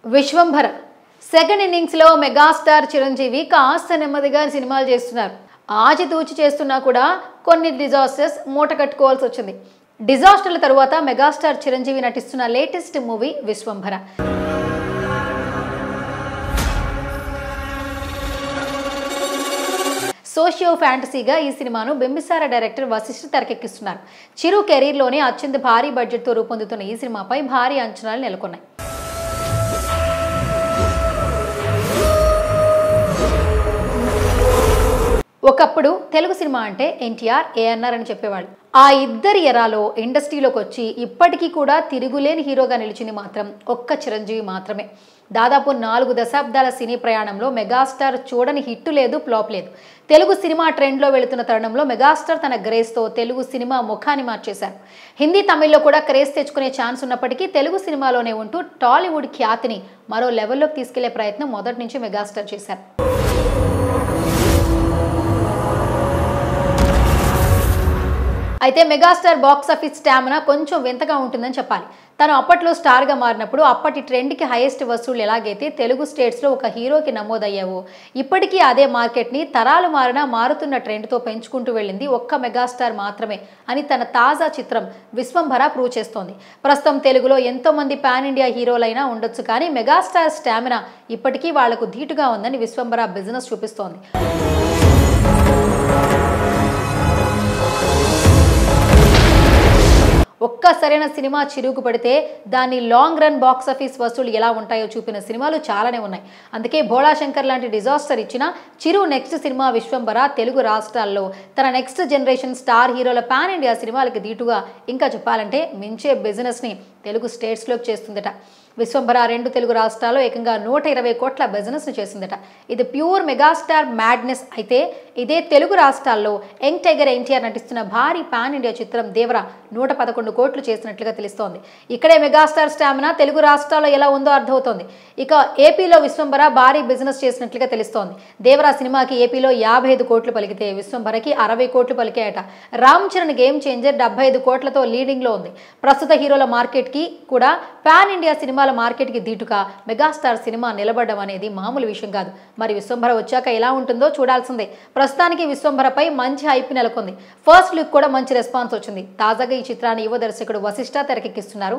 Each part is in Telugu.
విశ్వంభర సెకండ్ ఇన్నింగ్స్ లో మెగాస్టార్ చిరంజీవి కాస్త నెమ్మదిగా సినిమాలు చేస్తున్నారు. ఆచితూచి చేస్తున్నా కూడా కొన్ని డిజాస్టర్స్ మూట కట్టుకోవాల్సి వచ్చింది. డిజాస్టర్ల తరువాత మెగాస్టార్ చిరంజీవి నటిస్తున్న లేటెస్ట్ మూవీ విశ్వంభర. సోషియో ఫ్యాంటసీగా ఈ సినిమాను బింబిసార డైరెక్టర్ వశిష్ఠ తెరకెక్కిస్తున్నారు. చిరు కెరీర్లోనే అత్యంత భారీ బడ్జెట్తో రూపొందుతున్న ఈ సినిమాపై భారీ అంచనాలు నెలకొన్నాయి. ఒకప్పుడు తెలుగు సినిమా అంటే ఎన్టీఆర్, ఏఎన్ఆర్ అని చెప్పేవాళ్ళు. ఆ ఇద్దరి ఎరాలో ఇండస్ట్రీలోకి వచ్చి ఇప్పటికీ కూడా తిరుగులేని హీరోగా నిలిచింది మాత్రం ఒక్క చిరంజీవి మాత్రమే. దాదాపు 4 దశాబ్దాల సినీ ప్రయాణంలో మెగాస్టార్ చూడని హిట్ లేదు, ఫ్లాప్ లేదు. తెలుగు సినిమా ట్రెండ్లో వెళుతున్న తరుణంలో మెగాస్టార్ తన గ్రేస్తో తెలుగు సినిమా ముఖాన్ని మార్చేశారు. హిందీ, తమిళ్లో కూడా క్రేజ్ తెచ్చుకునే ఛాన్స్ ఉన్నప్పటికీ తెలుగు సినిమాలోనే ఉంటూ టాలీవుడ్ ఖ్యాతిని మరో లెవెల్లోకి తీసుకెళ్లే ప్రయత్నం మొదటి నుంచి మెగాస్టార్ చేశారు. అయితే మెగాస్టార్ బాక్సాఫీస్ స్టామినా కొంచెం వింతగా ఉంటుందని చెప్పాలి. తను అప్పట్లో స్టార్గా మారినప్పుడు అప్పటి ట్రెండ్కి హైయెస్ట్ వసూళ్లు ఎలాగైతే తెలుగు స్టేట్స్లో ఒక హీరోకి నమోదయ్యావో, ఇప్పటికీ అదే మార్కెట్ని తరాలు మారినా మారుతున్న ట్రెండ్తో పెంచుకుంటూ వెళ్ళింది ఒక్క మెగాస్టార్ మాత్రమే అని తన తాజా చిత్రం విశ్వంభర ప్రూవ్ చేస్తోంది. ప్రస్తుతం తెలుగులో ఎంతోమంది పాన్ ఇండియా హీరోలైనా ఉండొచ్చు, కానీ మెగాస్టార్ స్టామినా ఇప్పటికీ వాళ్లకు ధీటుగా ఉందని విశ్వంభర బిజినెస్ చూపిస్తోంది. ఒక్క సరైన సినిమా చిరుకు పడితే దాని లాంగ్ రన్ బాక్సాఫీస్ వసూలు ఎలా ఉంటాయో చూపిన సినిమాలు చాలానే ఉన్నాయి. అందుకే భోళాశంకర్ లాంటి డిజాస్టర్ ఇచ్చిన చిరు నెక్స్ట్ సినిమా విశ్వంభర తెలుగు రాష్ట్రాల్లో తన నెక్స్ట్ జనరేషన్ స్టార్ హీరోల పాన్ ఇండియా సినిమాలకు ధీటుగా, ఇంకా చెప్పాలంటే మించే బిజినెస్ని తెలుగు స్టేట్స్లోకి చేస్తుందట. విశ్వంభర 2 తెలుగు రాష్ట్రాల్లో ఏకంగా 120 కోట్ల బిజినెస్ను చేసిందట. ఇది ప్యూర్ మెగాస్టార్ మ్యాడ్నెస్. అయితే ఇదే తెలుగు రాష్ట్రాల్లో యంగ్ టైగర్ ఎన్టీఆర్ నటిస్తున్న భారీ పాన్ ఇండియా చిత్రం దేవర 111 కోట్లు చేసినట్లుగా తెలుస్తోంది. ఇక్కడే మెగాస్టార్ స్టామినా తెలుగు రాష్ట్రాల్లో ఎలా ఉందో అర్థమవుతోంది. ఇక ఏపీలో విశ్వంభర భారీ బిజినెస్ చేసినట్లుగా తెలుస్తోంది. దేవర సినిమాకి ఏపీలో 55 కోట్లు పలికితే విశ్వంభరకి 60 కోట్లు పలికాయట. రామ్ చరణ్ గేమ్ చేంజర్ 75 కోట్లతో లీడింగ్లో ఉంది. ప్రస్తుత హీరోల మార్కెట్కి కూడా పాన్ ఇండియా సినిమాల మార్కెట్కి ధీటుగా మెగాస్టార్ సినిమా నిలబడడం అనేది మామూలు విషయం కాదు. మరి విశ్వంభర వచ్చాక ఎలా ఉంటుందో చూడాల్సిందే. ప్రస్తుతానికి విశ్వంభరపై మంచి హైప్ నెలకొంది. ఫస్ట్ లుక్ కూడా మంచి రెస్పాన్స్ వచ్చింది. తాజాగా ఈ చిత్రాన్ని యువ దర్శకుడు వశిష్ఠ తెరకెక్కిస్తున్నారు.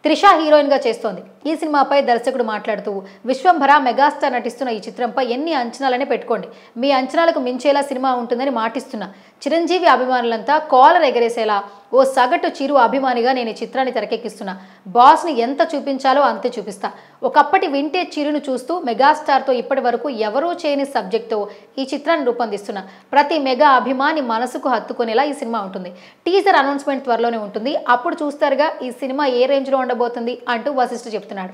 త్రిష హీరోయిన్గా చేస్తోంది. ఈ సినిమాపై దర్శకుడు మాట్లాడుతూ, విశ్వంభర మెగాస్టార్ నటిస్తున్న ఈ చిత్రంపై ఎన్ని అంచనాలనే పెట్టుకోండి, మీ అంచనాలకు మించేలా సినిమా ఉంటుందని మాటిస్తున్నా. చిరంజీవి అభిమానులంతా కాలర్ ఎగరేసేలా ఓ సగటు చిరు అభిమానిగా నేను ఈ చిత్రాన్ని తెరకెక్కిస్తున్నా. బాస్ని ఎంత చూపించాలో అంతే చూపిస్తా. ఒకప్పటి వింటేజ్ చిరును చూస్తూ మెగాస్టార్తో ఇప్పటి వరకు ఎవరూ చేయని సబ్జెక్ట్తో ఈ చిత్రాన్ని రూపొందిస్తున్నా. ప్రతి మెగా అభిమాని మనసుకు హత్తుకునేలా ఈ సినిమా ఉంటుంది. టీజర్ అనౌన్స్మెంట్ త్వరలోనే ఉంటుంది. అప్పుడు చూస్తారుగా ఈ సినిమా ఏ రేంజ్లో ఉండబోతుంది అంటూ వశిష్ఠ చెప్తున్నాడు.